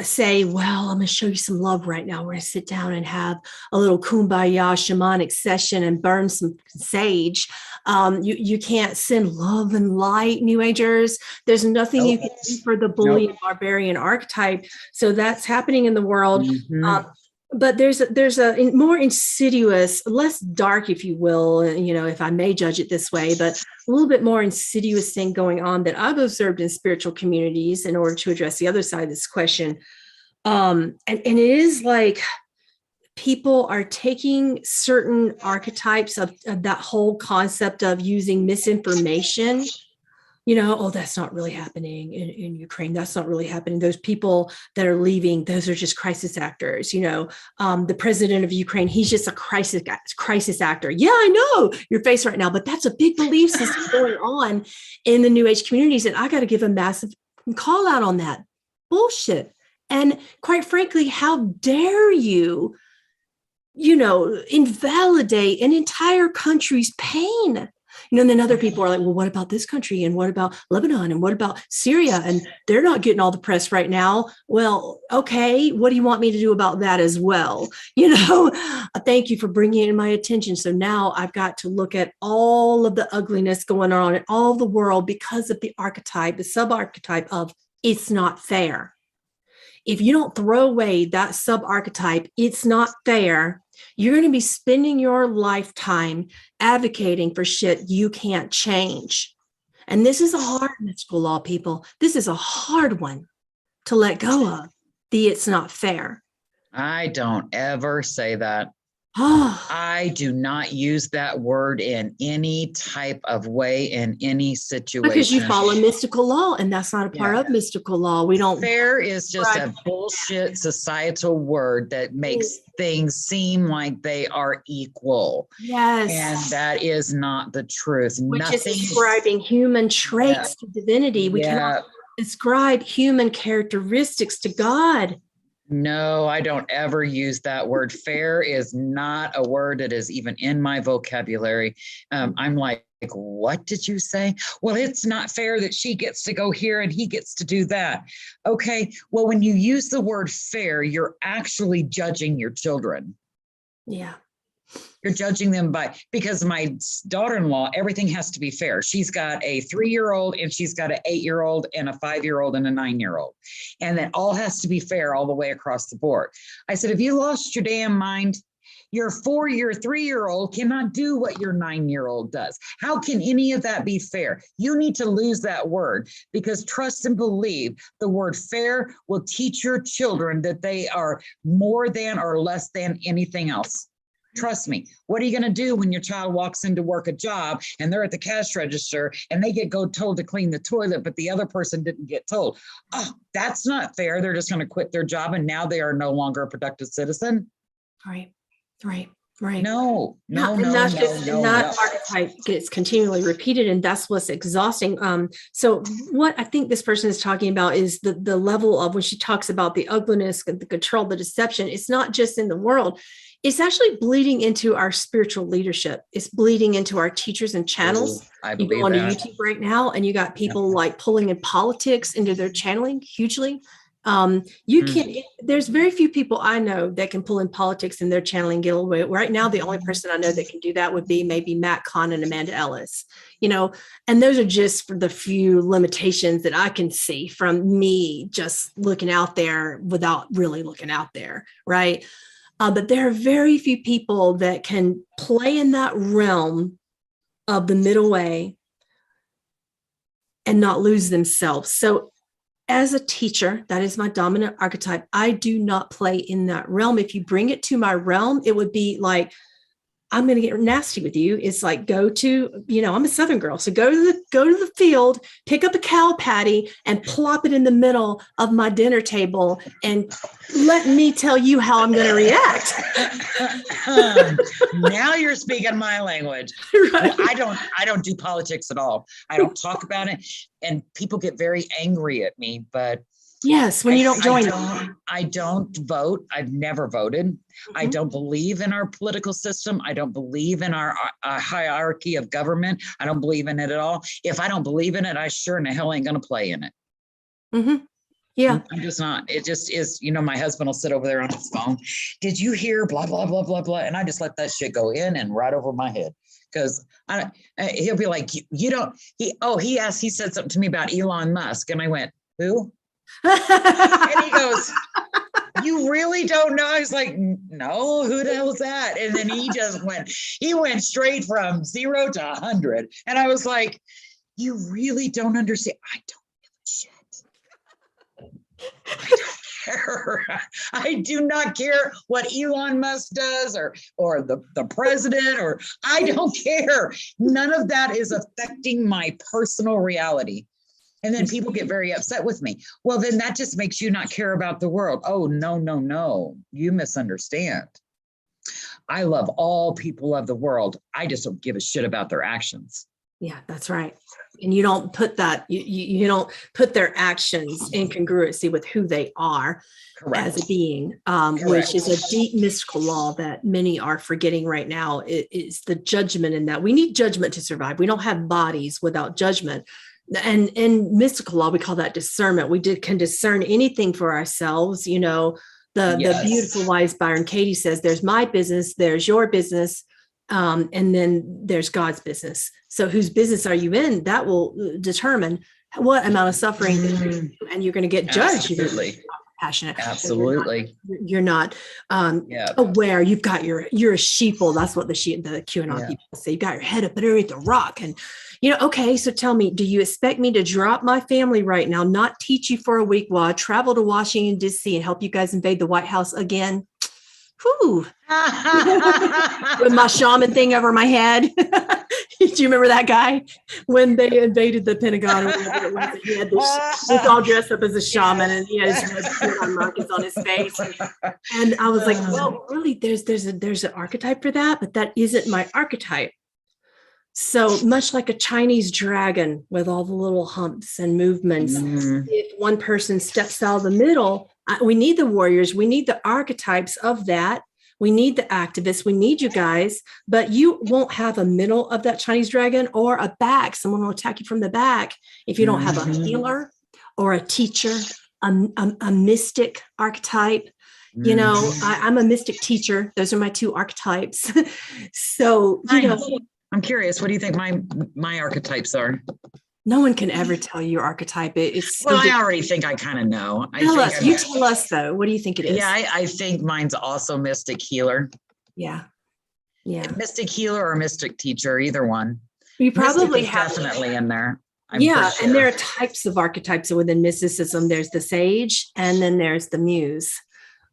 say, well, I'm going to show you some love right now. We're going to sit down and have a little kumbaya shamanic session and burn some sage. You can't send love and light, New Agers. There's nothing you can do for the bully and barbarian archetype. So that's happening in the world. But there's a more insidious, less dark, if you will, if I may judge it this way, but a little bit more insidious thing going on that I've observed in spiritual communities in order to address the other side of this question. And it is like people are taking certain archetypes of that whole concept of using misinformation. That's not really happening in Ukraine. That's not really happening. Those people that are leaving, those are just crisis actors. The president of Ukraine, he's just a crisis actor. Yeah, I know your face right now, but that's a big belief system going on in the New Age communities. And I got to give a massive call out on that bullshit. And quite frankly, how dare you, invalidate an entire country's pain? And then other people are like, well, what about this country? And what about Lebanon? And what about Syria? And they're not getting all the press right now. Well, okay, what do you want me to do about that as well? Thank you for bringing it to my attention. So now I've got to look at all of the ugliness going on in all the world because of the archetype, the sub-archetype of it's not fair. If you don't throw away that sub-archetype, it's not fair, you're going to be spending your lifetime advocating for shit you can't change. And this is a hard mystical law, people. This is a hard one to let go of. It's not fair. I don't ever say that. I do not use that word in any type of way in any situation. Because you follow mystical law, and that's not a part of mystical law. We don't. Fair is just a bullshit societal word that makes things seem like they are equal. Yes. And that is not the truth. Which is ascribing human traits to divinity. We cannot ascribe human characteristics to God. No, I don't ever use that word. Fair is not a word that is even in my vocabulary. I'm like, what did you say? Well, it's not fair that she gets to go here and he gets to do that. Okay, well, when you use the word fair, you're actually judging your children. Yeah. You're judging them because my daughter-in-law, everything has to be fair. She's got a 3-year-old and she's got an 8-year-old and a 5-year-old and a 9-year-old. And that all has to be fair all the way across the board. I said, have you lost your damn mind? Your 3-year-old cannot do what your 9-year-old does. How can any of that be fair? You need to lose that word, because trust and believe the word fair will teach your children that they are more than or less than anything else. Trust me. What are you going to do when your child walks into work a job and they're at the cash register and they get told to clean the toilet, but the other person didn't get told? Oh, that's not fair. They're just going to quit their job and now they are no longer a productive citizen. Right. No. That archetype gets continually repeated, and that's what's exhausting. So what I think this person is talking about is the level of when she talks about the ugliness, the control, the deception. It's not just in the world. It's actually bleeding into our spiritual leadership. It's bleeding into our teachers and channels. You go onto YouTube right now and you got people like pulling in politics into their channeling hugely. You can't, there's very few people I know that can pull in politics in their channeling, get away. Right now, the only person I know that can do that would be maybe Matt Kahn and Amanda Ellis, and those are just for the few limitations that I can see from me just looking out there without really looking out there. Right. But there are very few people that can play in that realm of the middle way and not lose themselves. So as a teacher, that is my dominant archetype. I do not play in that realm. If you bring it to my realm, it would be like, I'm going to get nasty with you. It's like, I'm a Southern girl. So go to the field, pick up a cow patty and plop it in the middle of my dinner table and let me tell you how I'm going to react. Now you're speaking my language. Right. I don't do politics at all. I don't talk about it. And people get very angry at me, but yes, when you don't join I don't vote. I've never voted. Mm-hmm. I don't believe in our political system. I don't believe in our hierarchy of government. I don't believe in it at all. If I don't believe in it, I sure in the hell ain't going to play in it. Mm-hmm. Yeah. I'm just not. It just is, my husband will sit over there on his phone. Did you hear blah, blah, blah, blah, blah? And I just let that shit go in and right over my head. Because he'll be like, he said something to me about Elon Musk. And I went, who? And he goes, you really don't know? I was like, no, who the hell is that? And then he went straight from 0 to 100. And I was like, you really don't understand. I don't give a shit. I don't care. I do not care what Elon Musk does or the president, or I don't care. None of that is affecting my personal reality. And then people get very upset with me. Well, then that just makes you not care about the world. Oh, no. You misunderstand. I love all people of the world. I just don't give a shit about their actions. Yeah, that's right. And you don't put that, you don't put their actions in congruency with who they are. Correct. As a being, which is a deep mystical law that many are forgetting right now. It's the judgment in that. We need judgment to survive. We don't have bodies without judgment. And in mystical law, we call that discernment. We can discern anything for ourselves. The beautiful wise Byron Katie says, there's my business, there's your business, and then there's God's business. So whose business are you in? That will determine what amount of suffering and you're going to get judged. Absolutely. Passionate. Absolutely. You're not aware. You're a sheeple. That's what the QAnon people say. You got your head up underneath the rock. And, okay, so tell me, do you expect me to drop my family right now, not teach you for a week while I travel to Washington, D.C. and help you guys invade the White House again? Whew. With my shaman thing over my head. Do you remember that guy when they invaded the Pentagon? Or whatever it was? He had this all dressed up as a shaman, and he had his red markings on his face. And I was like, well, really, there's an archetype for that, but that isn't my archetype. So much like a Chinese dragon with all the little humps and movements, if one person steps out of the middle, we need the warriors. We need the archetypes of that. We need the activists. We need you guys, but you won't have a middle of that Chinese dragon or a back. Someone will attack you from the back if you don't have a healer or a teacher, a mystic archetype. I'm a mystic teacher. Those are my two archetypes. So, I'm curious. What do you think my archetypes are? No one can ever tell you your archetype. I already think I kind of know. You tell us though. What do you think it is? Yeah, I think mine's also mystic healer. Yeah. Yeah. Mystic healer or mystic teacher, either one. You probably have definitely in there. Sure. And there are types of archetypes within mysticism. There's the sage, and then there's the muse,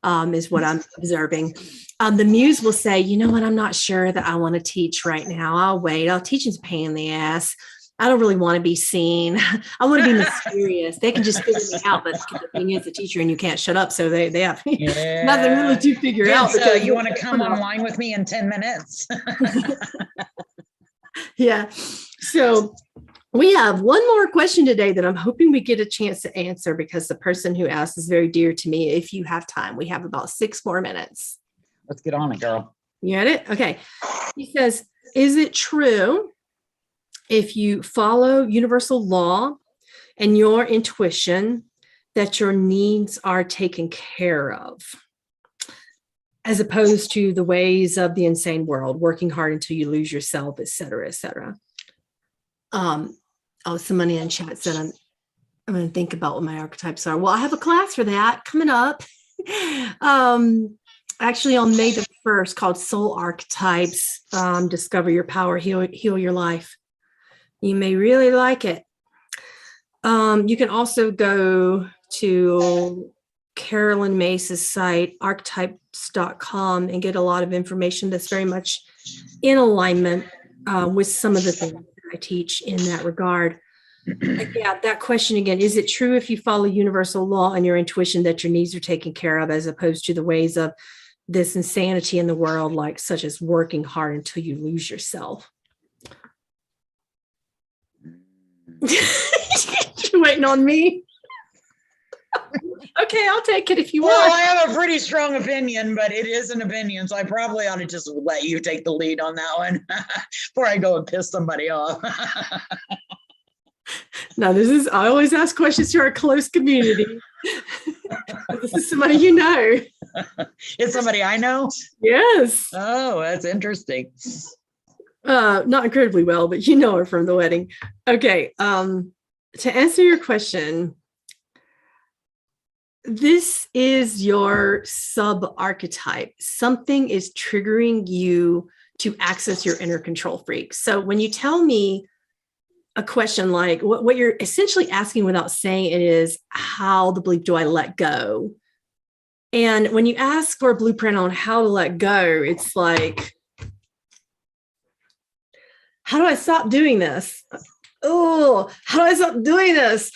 is what I'm observing. The muse will say, you know what, I'm not sure that I want to teach right now. I'll wait. Teaching's a pain in the ass. I don't really want to be seen. I want to be mysterious. They can just figure me out. But the thing is, the teacher and you can't shut up. So they have nothing really to figure out. So you want to come online with me in 10 minutes? Yeah. So we have one more question today that I'm hoping we get a chance to answer, because the person who asked is very dear to me. If you have time, we have about 6 more minutes. Let's get on it, girl. You got it? Okay. He says, is it true, if you follow universal law and your intuition, that your needs are taken care of, as opposed to the ways of the insane world, working hard until you lose yourself, et cetera, et cetera? Somebody in chat said, I'm going to think about what my archetypes are. Well, I have a class for that coming up. Actually on May the 1st, called Soul Archetypes, Discover Your Power, Heal Your Life. You may really like it. You can also go to Carolyn Mace's site, archetypes.com, and get a lot of information that's very much in alignment with some of the things that I teach in that regard. Yeah, that question again, is it true, if you follow universal law and your intuition, that your needs are taken care of, as opposed to the ways of this insanity in the world, like such as working hard until you lose yourself? You're waiting on me. Okay, I'll take it if you want. Well, I have a pretty strong opinion, but it is an opinion, so I probably ought to just let you take the lead on that one before I go and piss somebody off. No, I always ask questions to our close community. This is somebody you know. It's somebody I know? Yes. Oh, that's interesting. Not incredibly well, but you know her from the wedding. Okay. To answer your question, this is your sub-archetype. Something is triggering you to access your inner control freak. So when you tell me a question like what you're essentially asking without saying it is, how the bleep do I let go? And when you ask for a blueprint on how to let go, it's like, how do I stop doing this? Oh, how do I stop doing this?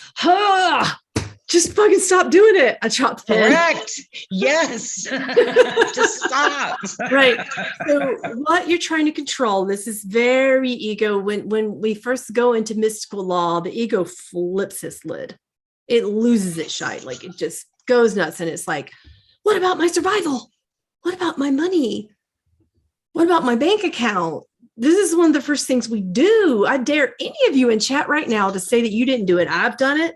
Just fucking stop doing it. I chopped the pen. Correct. Yes. Just stop. Right. So what you're trying to control, this is very ego. When we first go into mystical law, the ego flips its lid. It loses its shite. Like it just goes nuts. And it's like, what about my survival? What about my money? What about my bank account? This is one of the first things we do. I dare any of you in chat right now to say that you didn't do it. I've done it.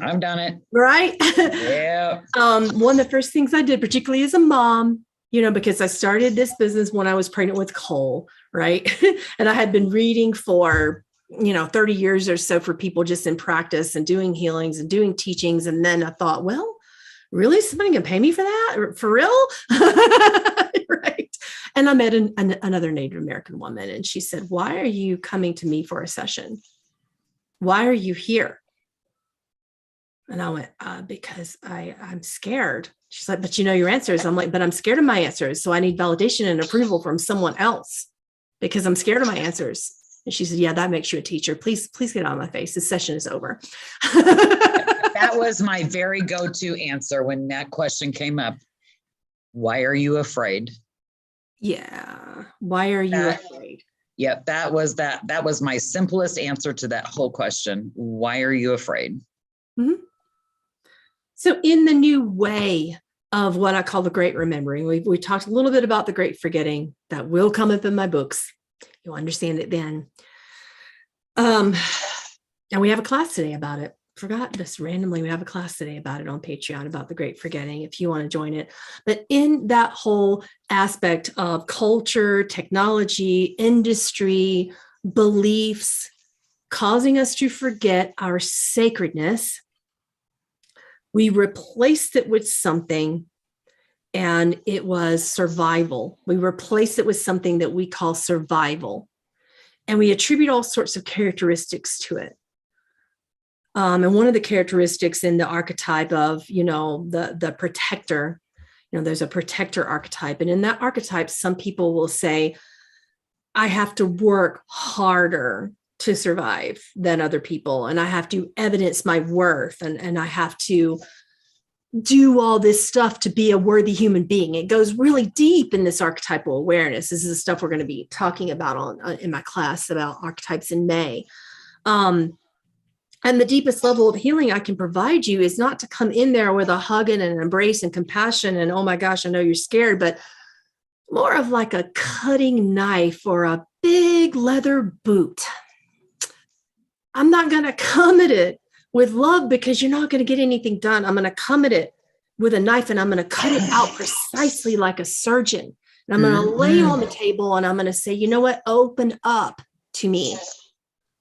I've done it. Right? Yeah. One of the first things I did, particularly as a mom, because I started this business when I was pregnant with Cole, right? And I had been reading for, 30 years or so for people just in practice and doing healings and doing teachings. And then I thought, well, really? Somebody can pay me for that? For real? Right. And I met another Native American woman, and she said, why are you coming to me for a session? Why are you here? And I went, because I'm scared. She's like, but you know your answers. I'm like, but I'm scared of my answers. So I need validation and approval from someone else because I'm scared of my answers. And she said, yeah, that makes you a teacher. Please get out of my face. This session is over. That was my very go-to answer when that question came up. Why are you afraid? Yeah. Why are you afraid? Yep. That was my simplest answer to that whole question. Why are you afraid? Mm-hmm. So in the new way of what I call the great remembering, we talked a little bit about the great forgetting. That will come up in my books. You'll understand it then. And we have a class today about it. Forgot this randomly. We have a class today about it on Patreon about the great forgetting if you want to join it. But in that whole aspect of culture, technology, industry, beliefs, causing us to forget our sacredness, we replaced it with something, and it was survival. We replaced it with something that we call survival. And we attribute all sorts of characteristics to it. And one of the characteristics in the archetype of, the protector, there's a protector archetype. And in that archetype, some people will say, I have to work harder to survive than other people. And I have to evidence my worth. And I have to do all this stuff to be a worthy human being. It goes really deep in this archetypal awareness. This is the stuff we're going to be talking about in my class about archetypes in May. And the deepest level of healing I can provide you is not to come in there with a hug and an embrace and compassion and, oh my gosh, I know you're scared, but more of like a cutting knife or a big leather boot. I'm not going to come at it with love because you're not going to get anything done. I'm going to come at it with a knife and I'm going to cut it out precisely like a surgeon. And I'm going to lay on the table and I'm going to say, you know what? Open up to me.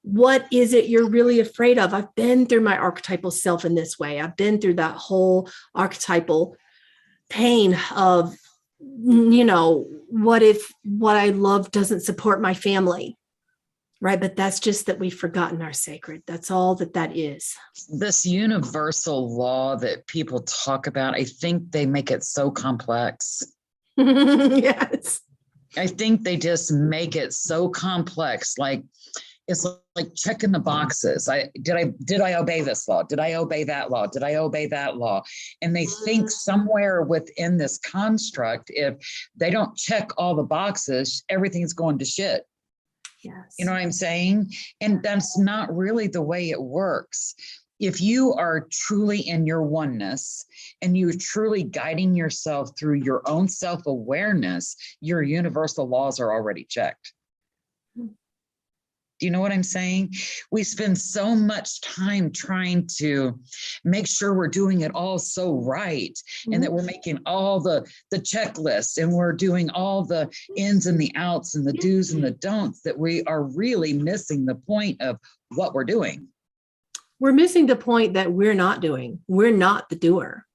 What is it you're really afraid of? I've been through my archetypal self in this way. I've been through that whole archetypal pain of, what if what I love doesn't support my family? Right. But that's just that we've forgotten our sacred. That's all that is. This universal law that people talk about, I think they make it so complex. Yes. I think they just make it so complex. Like, it's like checking the boxes. Did I obey this law? Did I obey that law? Did I obey that law? And they think somewhere within this construct, if they don't check all the boxes, everything's going to shit. Yes. You know what I'm saying? And that's not really the way it works. If you are truly in your oneness and you're truly guiding yourself through your own self-awareness, your universal laws are already checked. Do you know what I'm saying? We spend so much time trying to make sure we're doing it all so right, and that we're making all the checklists and we're doing all the ins and the outs and the do's and the don'ts, that we are really missing the point of what we're doing. We're missing the point that we're not doing. We're not the doer.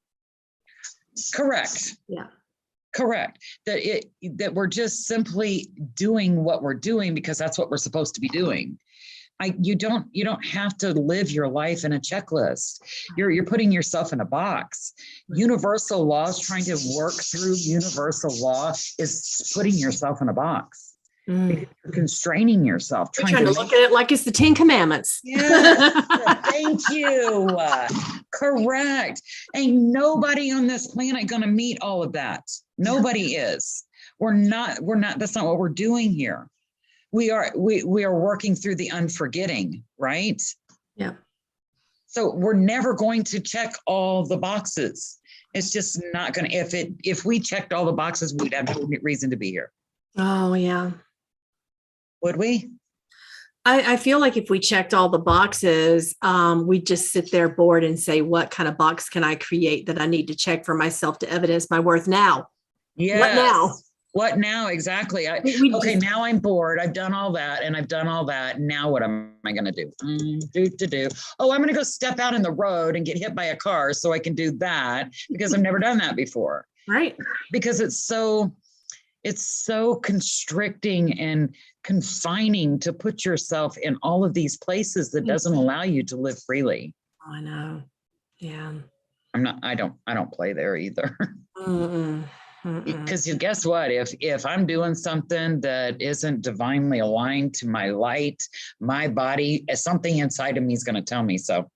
Correct. Yeah. Correct. That we're just simply doing what we're doing because that's what we're supposed to be doing. You don't have to live your life in a checklist. You're putting yourself in a box. Universal laws, trying to work through universal law, is putting yourself in a box. You're constraining yourself. You're trying to look at it like it's the 10 Commandments. Yes, thank you. Correct. Ain't nobody on this planet going to meet all of that. Nobody is. We're not, that's not what we're doing here. We are working through the unforgetting, right? Yeah. So we're never going to check all the boxes. It's just not going to, if we checked all the boxes, we'd have no reason to be here. Oh, yeah. Would we? I feel like if we checked all the boxes, we'd just sit there bored and say, what kind of box can I create that I need to check for myself to evidence my worth now? Yes. What now? What now? Exactly. Okay, now I'm bored. I've done all that and I've done all that. Now what am I going to do? Oh, I'm going to go step out in the road and get hit by a car so I can do that because I've never done that before. Right. Because it's so constricting and confining to put yourself in all of these places that doesn't allow you to live freely. Oh, I know. Yeah. I don't play there either. Because you guess what? If I'm doing something that isn't divinely aligned to my light, my body, something inside of me is going to tell me so.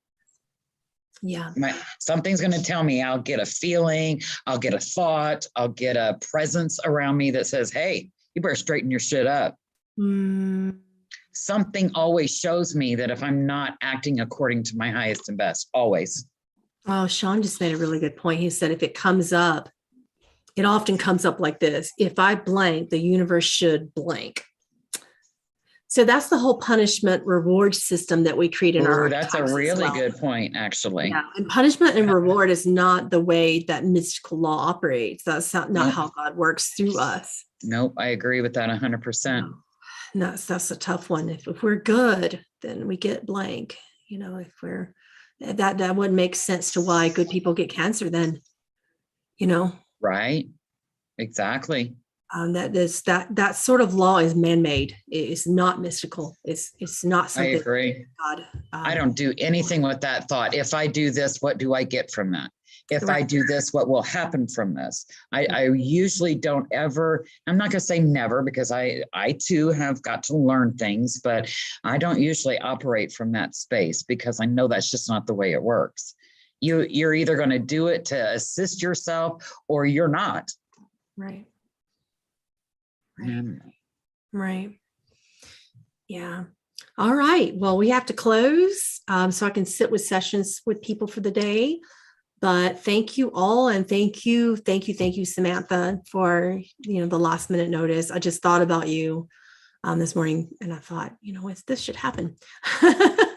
Yeah. Something's going to tell me. I'll get a feeling, I'll get a thought, I'll get a presence around me that says, hey, you better straighten your shit up. Something always shows me that if I'm not acting according to my highest and best, always. Oh, Sean just made a really good point. He said, if it comes up, it often comes up like this. If I blank, the universe should blank. So that's the whole punishment reward system that we create in our. That's a really good point, actually. Yeah, and punishment and reward is not the way that mystical law operates. That's not how God works through us. Nope, I agree with that 100%. No, that's a tough one. If we're good, then we get blank. If we're that wouldn't make sense to why good people get cancer then. Right. Exactly. That sort of law is man-made. It's not mystical. It's not I something agree. God. I don't do anything with that thought. If I do this, what do I get from that? If I do this, what will happen from this? I usually don't ever, I'm not going to say never, because I too have got to learn things, but I don't usually operate from that space because I know that's just not the way it works. You're either going to do it to assist yourself or you're not. Right. And Right. Yeah. All right. Well, we have to close, so I can sit with sessions with people for the day. But thank you all, and thank you, Samantha, for the last minute notice. I just thought about you this morning, and I thought, this should happen. I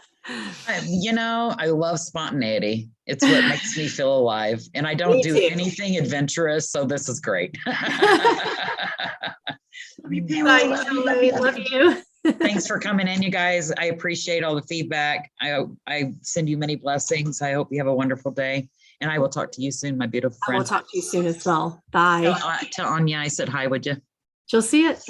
love spontaneity. It's what makes me feel alive, and I don't do anything adventurous, so this is great. Love you. Thanks for coming in, you guys. I appreciate all the feedback. I send you many blessings. I hope you have a wonderful day, and I will talk to you soon, my beautiful friend. I will talk to you soon as well. Bye. Tell Anya I said hi, would you? She'll see it.